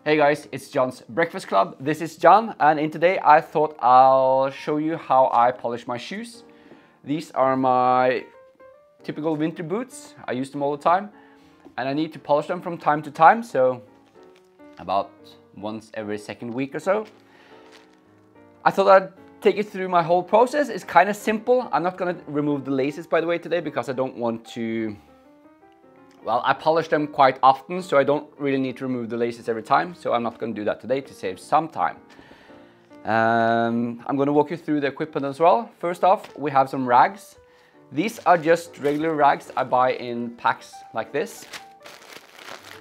Hey guys, it's John's Breakfast Club. This is John, and in today I thought I'll show you how I polish my shoes. These are my typical winter boots. I use them all the time, and I need to polish them from time to time, so about once every second week or so. I thought I'd take you through my whole process. It's kind of simple. I'm not going to remove the laces, by the way, today, because I don't want to... Well, I polish them quite often, so I don't really need to remove the laces every time, so I'm not going to do that today to save some time. I'm going to walk you through the equipment as well. First off, we have some rags. These are just regular rags I buy in packs like this.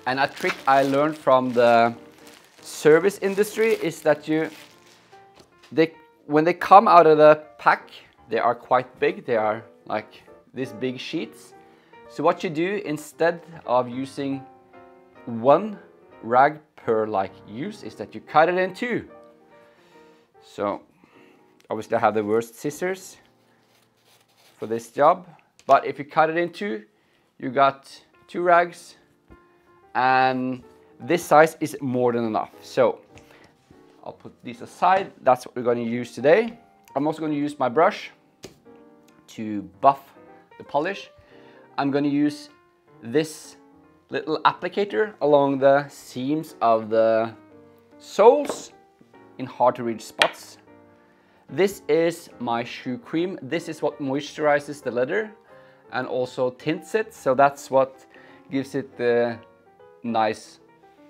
And a trick I learned from the service industry is that when they come out of the pack, they are quite big. They are like these big sheets. So what you do, instead of using one rag per use, is that you cut it in two. So obviously I have the worst scissors for this job, but if you cut it in two, you got two rags, and this size is more than enough. So I'll put these aside. That's what we're going to use today. I'm also going to use my brush to buff the polish. I'm going to use this little applicator along the seams of the soles in hard to reach spots. This is my shoe cream. This is what moisturizes the leather and also tints it. So that's what gives it the nice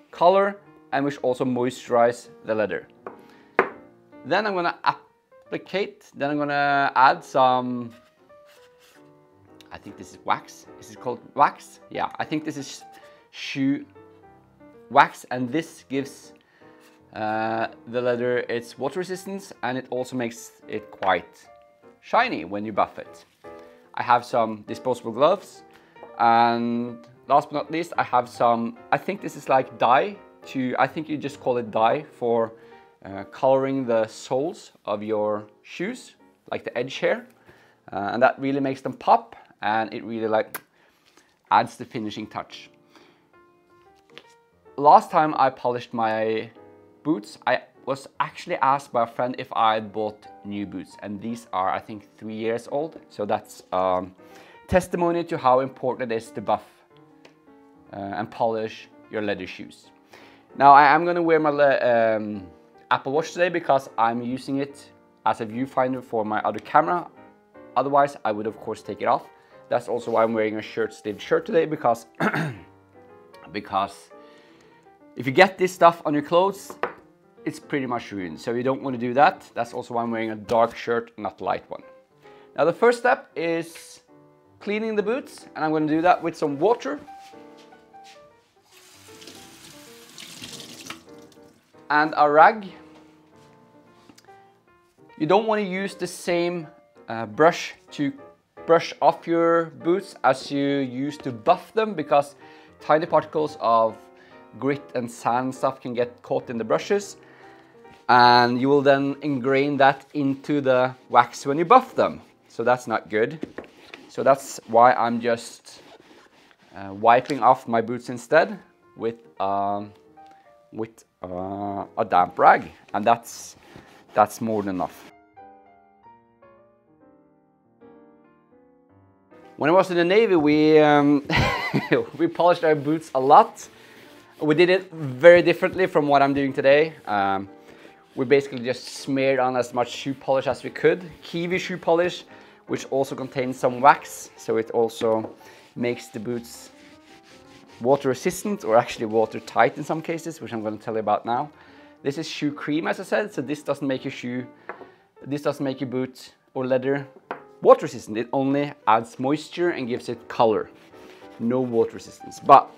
color and which also moisturizes the leather. Then I'm going to applicate, then I'm going to add some, I think this is wax. Is it called wax? Yeah, I think this is shoe wax, and this gives the leather its water resistance, and it also makes it quite shiny when you buff it. I have some disposable gloves, and last but not least I have some, I think this is like dye I think you just call it dye for coloring the soles of your shoes, like the edge here, and that really makes them pop. And it really adds the finishing touch. Last time I polished my boots, I was actually asked by a friend if I had bought new boots, and these are, I think, 3 years old. So that's testimony to how important it is to buff and polish your leather shoes. Now I am going to wear my Apple Watch today because I'm using it as a viewfinder for my other camera. Otherwise I would of course take it off. That's also why I'm wearing a sleeved shirt today, because if you get this stuff on your clothes, it's pretty much ruined. So you don't want to do that. That's also why I'm wearing a dark shirt, not a light one. Now the first step is cleaning the boots, and I'm going to do that with some water and a rag. You don't want to use the same brush to brush off your boots as you use to buff them, because tiny particles of grit and sand stuff can get caught in the brushes, and you will then ingrain that into the wax when you buff them. So that's not good. So that's why I'm just wiping off my boots instead with a damp rag, and that's more than enough. When I was in the Navy, we polished our boots a lot. We did it very differently from what I'm doing today. We basically just smeared on as much shoe polish as we could. Kiwi shoe polish, which also contains some wax, so it also makes the boots water resistant, or actually watertight in some cases, which I'm going to tell you about now. This is shoe cream, as I said, so this doesn't make your boot or leather water resistant. It only adds moisture and gives it color, no water resistance. But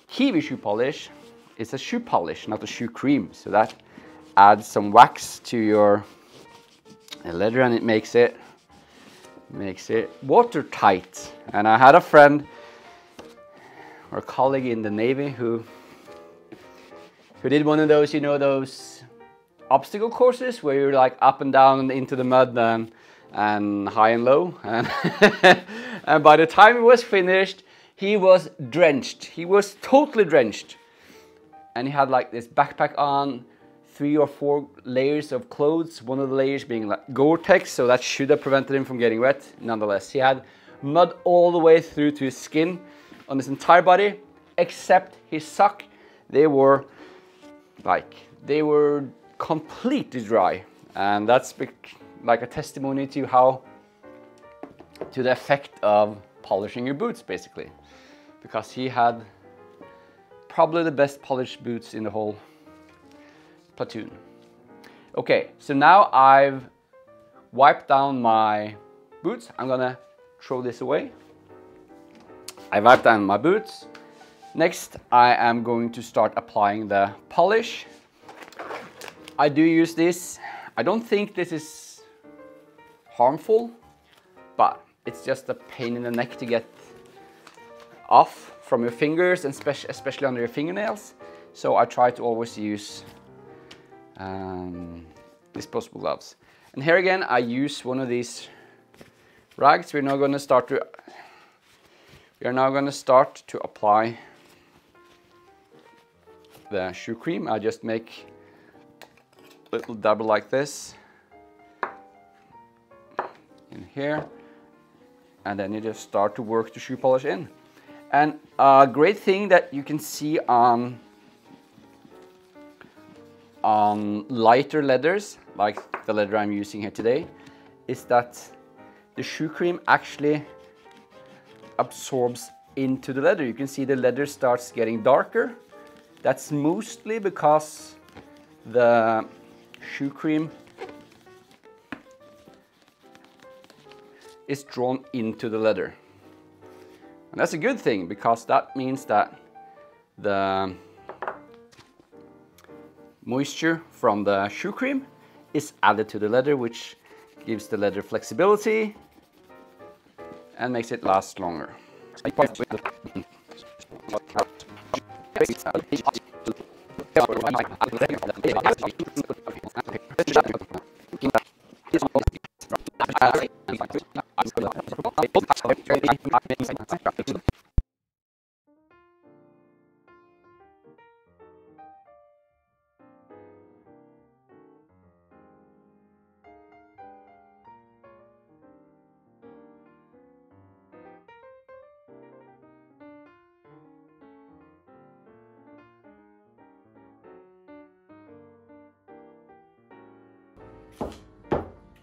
Kiwi shoe polish is a shoe polish, not a shoe cream, so that adds some wax to your leather, and it makes it watertight. And I had a friend or a colleague in the Navy who did one of those, you know, those obstacle courses where you're like up and down into the mud and high and low, and, and by the time he was finished, he was drenched. He was totally drenched. and he had like this backpack on, 3 or 4 layers of clothes, one of the layers being like Gore-Tex, so that should have prevented him from getting wet. Nonetheless, he had mud all the way through to his skin on his entire body, except his sock. They were completely dry, and that's like a testimony to the effect of polishing your boots, basically, because he had probably the best polished boots in the whole platoon. Okay, so now I've wiped down my boots. I'm gonna throw this away. I wiped down my boots. Next, I am going to start applying the polish. I do use this. I don't think this is harmful, but it's just a pain in the neck to get off from your fingers, and especially under your fingernails. So I try to always use disposable gloves. And here again, I use one of these rags. We are now going to start to apply the shoe cream. I just make a little dab like this in here, and then you just start to work the shoe polish in. And a great thing that you can see on lighter leathers, like the leather I'm using here today, is that the shoe cream actually absorbs into the leather. You can see the leather starts getting darker. That's mostly because the shoe cream is drawn into the leather. And that's a good thing, because that means that the moisture from the shoe cream is added to the leather, which gives the leather flexibility and makes it last longer.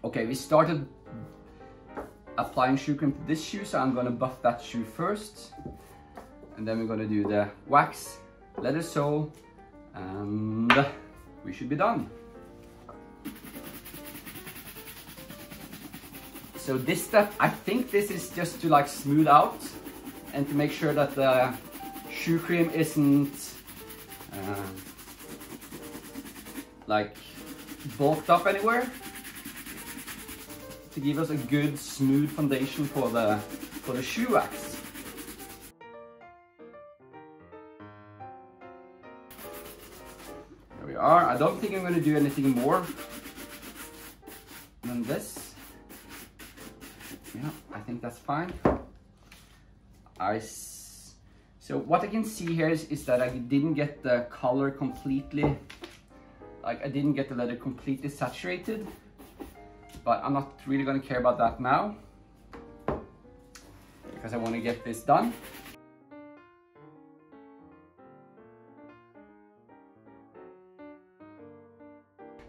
Okay, we started applying shoe cream to this shoe, so I'm gonna buff that shoe first. And then we're gonna do the wax, leather sole, and we should be done. So this step, I think this is just to like smooth out and to make sure that the shoe cream isn't like bulked up anywhere, to give us a good smooth foundation for the shoe wax. There we are. I don't think I'm going to do anything more than this. Yeah, I think that's fine. So what I can see here is that I didn't get the color completely, like I didn't get the leather completely saturated. But I'm not really going to care about that now, because I want to get this done.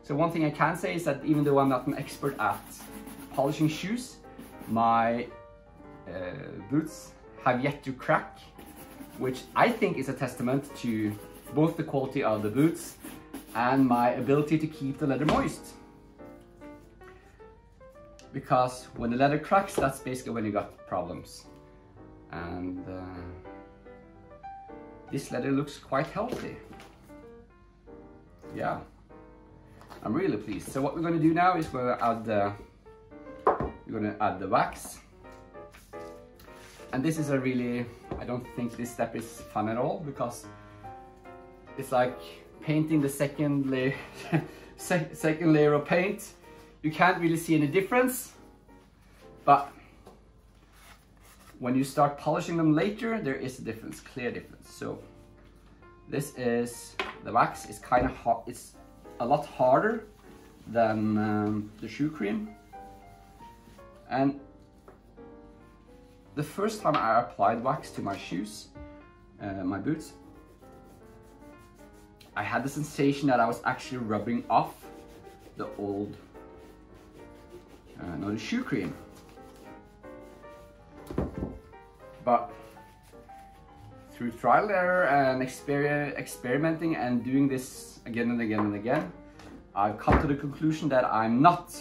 So one thing I can say is that even though I'm not an expert at polishing shoes, my boots have yet to crack, which I think is a testament to both the quality of the boots and my ability to keep the leather moist. Because when the leather cracks, that's basically when you got problems. And this leather looks quite healthy. Yeah, I'm really pleased. So what we're going to do now is we're going to add the wax. And this is a really, I don't think this step is fun at all, because it's like painting the second layer, second layer of paint. You can't really see any difference, but when you start polishing them later, there is a difference, clear difference. So this is the wax is kind of hot. It's a lot harder than the shoe cream. And the first time I applied wax to my shoes, my boots, I had the sensation that I was actually rubbing off the old, the shoe cream. But through trial and error and experimenting and doing this again and again and again, I've come to the conclusion that I'm not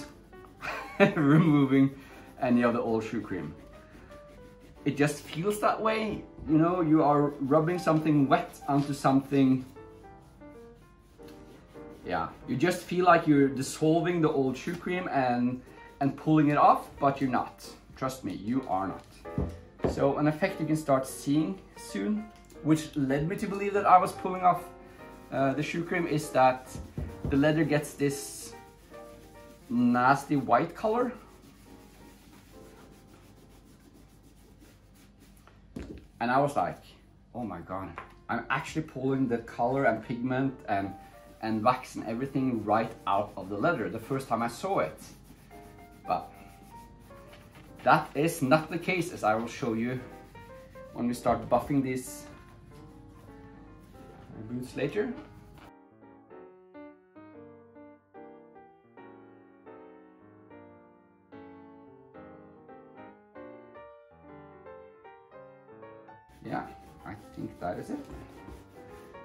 removing any of the old shoe cream. It just feels that way. You know, you are rubbing something wet onto something. Yeah, you just feel like you're dissolving the old shoe cream and pulling it off, but you're not. Trust me, you are not. So an effect you can start seeing soon, which led me to believe that I was pulling off the shoe cream, is that the leather gets this nasty white color. And I was like, oh my God, I'm actually pulling the color and pigment and wax and everything right out of the leather the first time I saw it. But that is not the case, as I will show you when we start buffing these boots later. Yeah, I think that is it.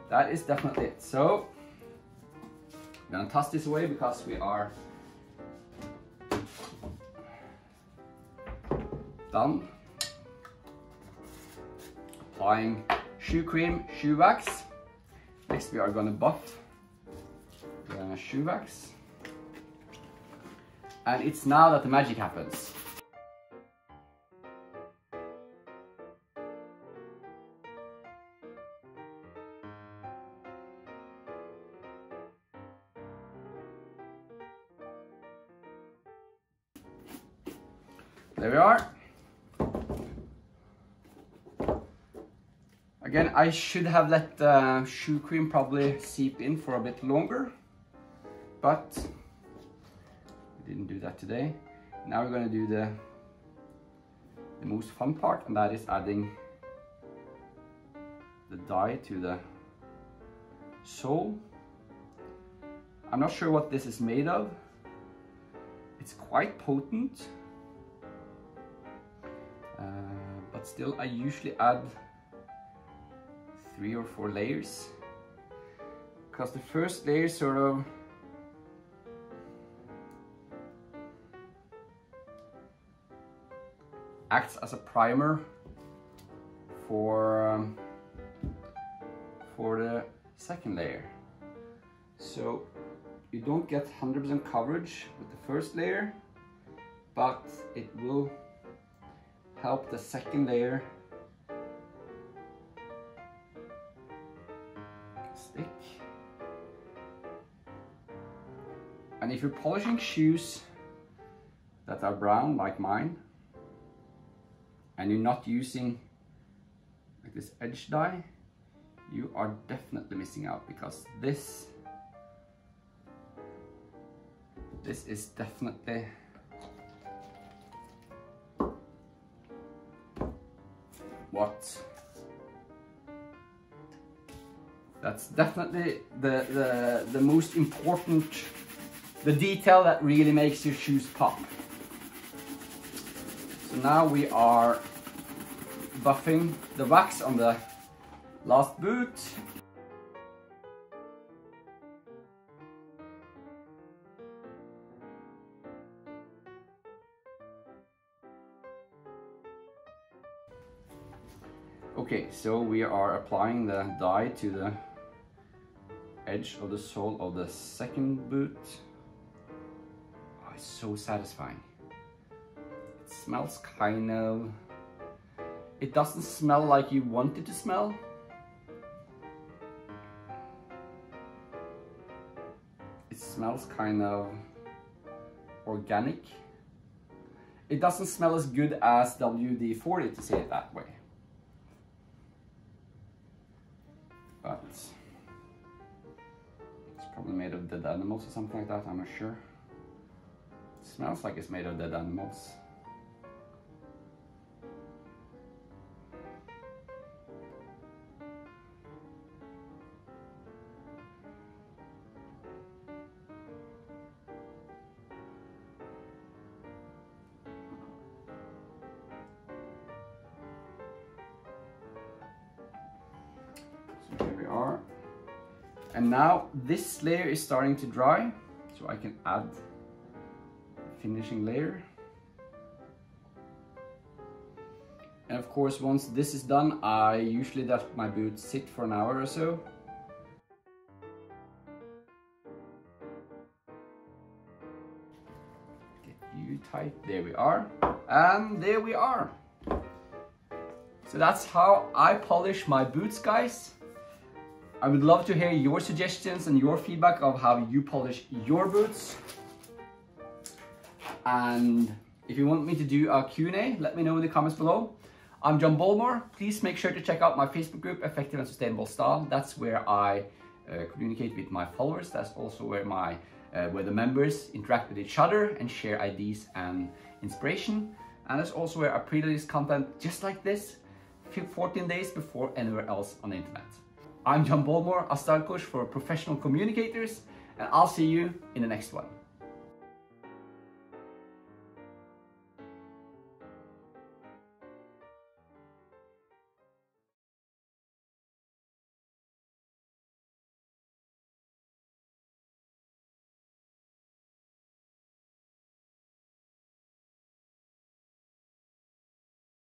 That is definitely it. So I'm gonna toss this away because we are done applying shoe cream, shoe wax. Next we are gonna buff the shoe wax. And it's now that the magic happens. There we are. Again, I should have let the shoe cream probably seep in for a bit longer, but we didn't do that today. Now we're going to do the most fun part, and that is adding the dye to the sole. I'm not sure what this is made of. It's quite potent. But still, I usually add 3 or 4 layers, because the first layer sort of acts as a primer for the second layer. So you don't get 100% coverage with the first layer, but it will help the second layer stick. And if you're polishing shoes that are brown like mine, and you're not using like this edge dye, you are definitely missing out, because this is definitely that's definitely the most important, the detail that really makes your shoes pop. So now we are buffing the wax on the last boot. Okay, so we are applying the dye to the edge of the sole of the second boot. Oh, it's so satisfying. It smells kind of... It doesn't smell like you want it to smell. It smells kind of organic. It doesn't smell as good as WD-40, to say it that way. But made of dead animals or something like that, I'm not sure. It smells like it's made of dead animals. So here we are. And now this layer is starting to dry, so I can add the finishing layer. And of course, once this is done, I usually let my boots sit for an hour or so. Get you tight, there we are. And there we are. So that's how I polish my boots, guys. I would love to hear your suggestions and your feedback of how you polish your boots. And if you want me to do a Q&A, let me know in the comments below. I'm John Bolmore. Please make sure to check out my Facebook group, Effective and Sustainable Style. That's where I communicate with my followers. That's also where where the members interact with each other and share ideas and inspiration. And that's also where I pre-release content just like this 14 days before anywhere else on the internet. I'm John Bolmore, a style coach for professional communicators, and I'll see you in the next one.